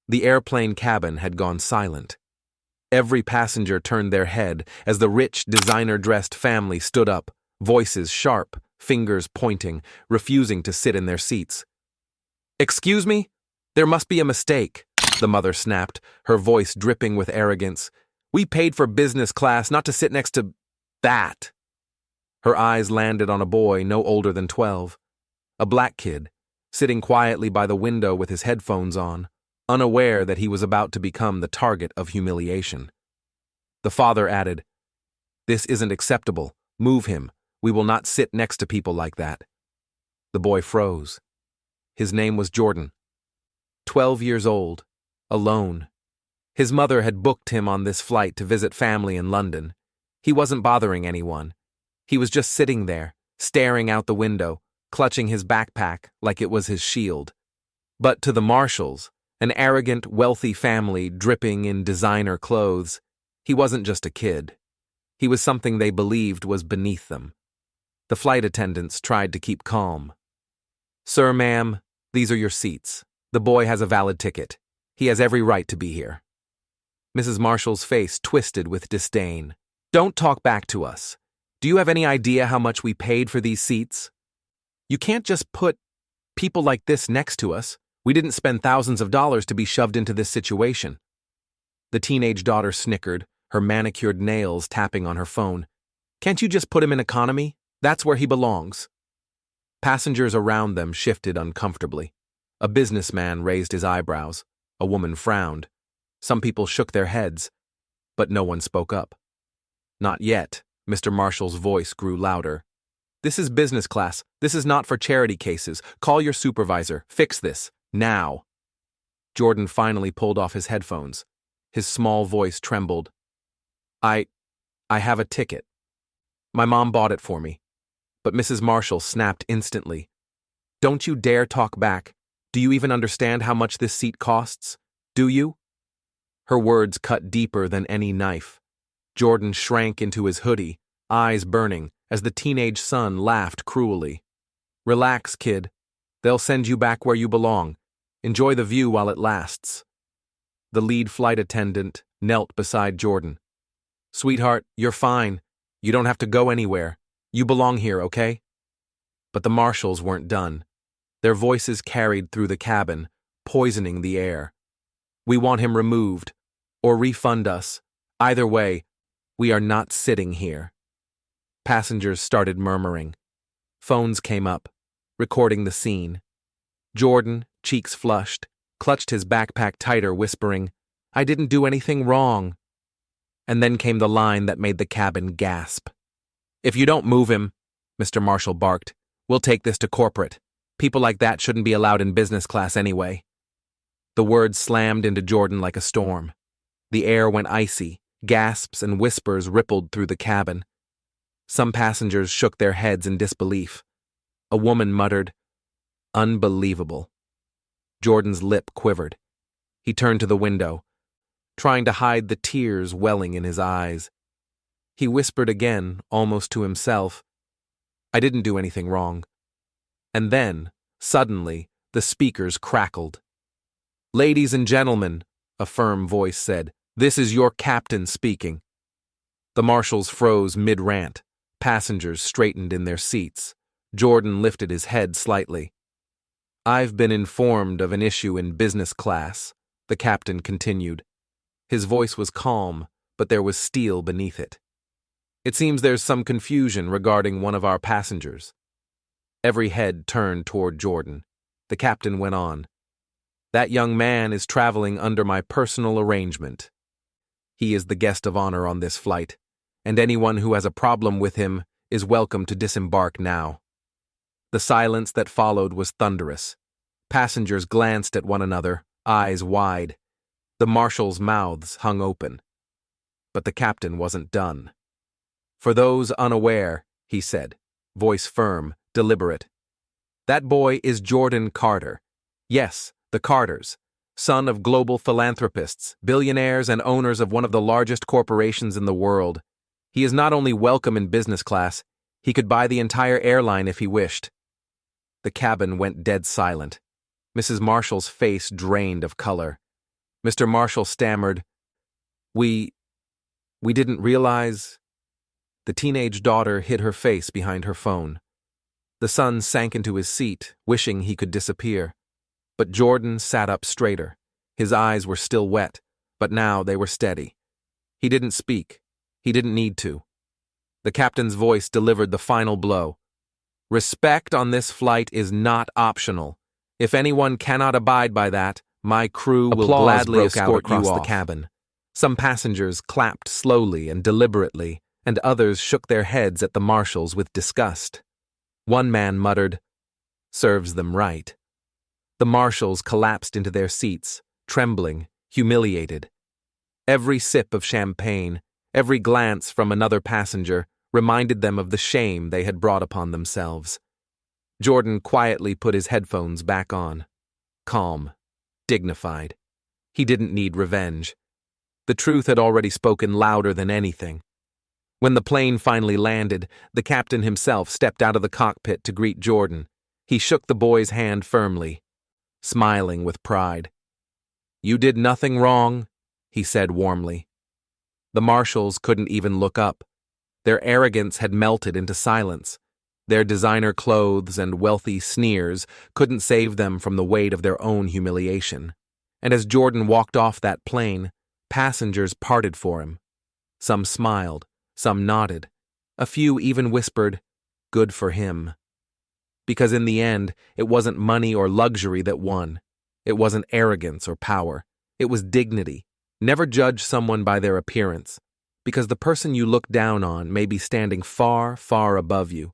The airplane cabin had gone silent. Every passenger turned their head as the rich, designer-dressed family stood up, voices sharp, fingers pointing, refusing to sit in their seats. "Excuse me? There must be a mistake," the mother snapped, her voice dripping with arrogance. "We paid for business class, not to sit next to that." Her eyes landed on a boy no older than 12, a black kid, sitting quietly by the window with his headphones on, unaware that he was about to become the target of humiliation. The father added, "This isn't acceptable. Move him. We will not sit next to people like that." The boy froze. His name was Jordan. 12 years old, alone. His mother had booked him on this flight to visit family in London. He wasn't bothering anyone. He was just sitting there, staring out the window, clutching his backpack like it was his shield. But to the Marshalls, an arrogant, wealthy family dripping in designer clothes, he wasn't just a kid. He was something they believed was beneath them. The flight attendants tried to keep calm. "Sir, ma'am, these are your seats. The boy has a valid ticket. He has every right to be here." Mrs. Marshall's face twisted with disdain. "Don't talk back to us. Do you have any idea how much we paid for these seats? You can't just put people like this next to us. We didn't spend thousands of dollars to be shoved into this situation." The teenage daughter snickered, her manicured nails tapping on her phone. "Can't you just put him in economy? That's where he belongs." Passengers around them shifted uncomfortably. A businessman raised his eyebrows. A woman frowned. Some people shook their heads, but no one spoke up. "Not yet." Mr. Marshall's voice grew louder. "This is business class. This is not for charity cases. Call your supervisor. Fix this. Now." Jordan finally pulled off his headphones. His small voice trembled. I have a ticket. My mom bought it for me." But Mrs. Marshall snapped instantly. "Don't you dare talk back. Do you even understand how much this seat costs? Do you?" Her words cut deeper than any knife. Jordan shrank into his hoodie, eyes burning, as the teenage son laughed cruelly. "Relax, kid. They'll send you back where you belong. Enjoy the view while it lasts." The lead flight attendant knelt beside Jordan. "Sweetheart, you're fine. You don't have to go anywhere. You belong here, okay?" But the Marshalls weren't done. Their voices carried through the cabin, poisoning the air. "We want him removed, or refund us. Either way, we are not sitting here." Passengers started murmuring. Phones came up, recording the scene. Jordan, cheeks flushed, clutched his backpack tighter, whispering, "I didn't do anything wrong." And then came the line that made the cabin gasp. "If you don't move him," Mr. Marshall barked, "we'll take this to corporate. People like that shouldn't be allowed in business class anyway." The words slammed into Jordan like a storm. The air went icy, gasps and whispers rippled through the cabin. Some passengers shook their heads in disbelief. A woman muttered, "Unbelievable." Jordan's lip quivered. He turned to the window, trying to hide the tears welling in his eyes. He whispered again, almost to himself, "I didn't do anything wrong." And then, suddenly, the speakers crackled. "Ladies and gentlemen," a firm voice said, "this is your captain speaking." The Marshalls froze mid-rant. Passengers straightened in their seats. Jordan lifted his head slightly. "I've been informed of an issue in business class," the captain continued. His voice was calm, but there was steel beneath it. "It seems there's some confusion regarding one of our passengers." Every head turned toward Jordan. The captain went on. "That young man is traveling under my personal arrangement. He is the guest of honor on this flight, and anyone who has a problem with him is welcome to disembark now." The silence that followed was thunderous. Passengers glanced at one another, eyes wide. The Marshalls' mouths hung open. But the captain wasn't done. "For those unaware," he said, voice firm, deliberate, "that boy is Jordan Carter. Yes, the Carters, son of global philanthropists, billionaires, and owners of one of the largest corporations in the world. He is not only welcome in business class, he could buy the entire airline if he wished." The cabin went dead silent. Mrs. Marshall's face drained of color. Mr. Marshall stammered, We didn't realize. The teenage daughter hid her face behind her phone. The son sank into his seat, wishing he could disappear. But Jordan sat up straighter. His eyes were still wet, but now they were steady. He didn't speak. He didn't need to. The captain's voice delivered the final blow. Respect on this flight is not optional. If anyone cannot abide by that, my crew will gladly escort you across the cabin. Some passengers clapped slowly and deliberately, and others shook their heads at the marshals with disgust. One man muttered, "Serves them right." The marshals collapsed into their seats, trembling, humiliated. Every sip of champagne, every glance from another passenger reminded them of the shame they had brought upon themselves. Jordan quietly put his headphones back on. Calm, dignified. He didn't need revenge. The truth had already spoken louder than anything. When the plane finally landed, the captain himself stepped out of the cockpit to greet Jordan. He shook the boy's hand firmly, smiling with pride. "You did nothing wrong," he said warmly. The marshals couldn't even look up. Their arrogance had melted into silence. Their designer clothes and wealthy sneers couldn't save them from the weight of their own humiliation. And as Jordan walked off that plane, passengers parted for him. Some smiled, some nodded. A few even whispered, "Good for him." Because in the end, it wasn't money or luxury that won. It wasn't arrogance or power. It was dignity. Never judge someone by their appearance, because the person you look down on may be standing far, far above you.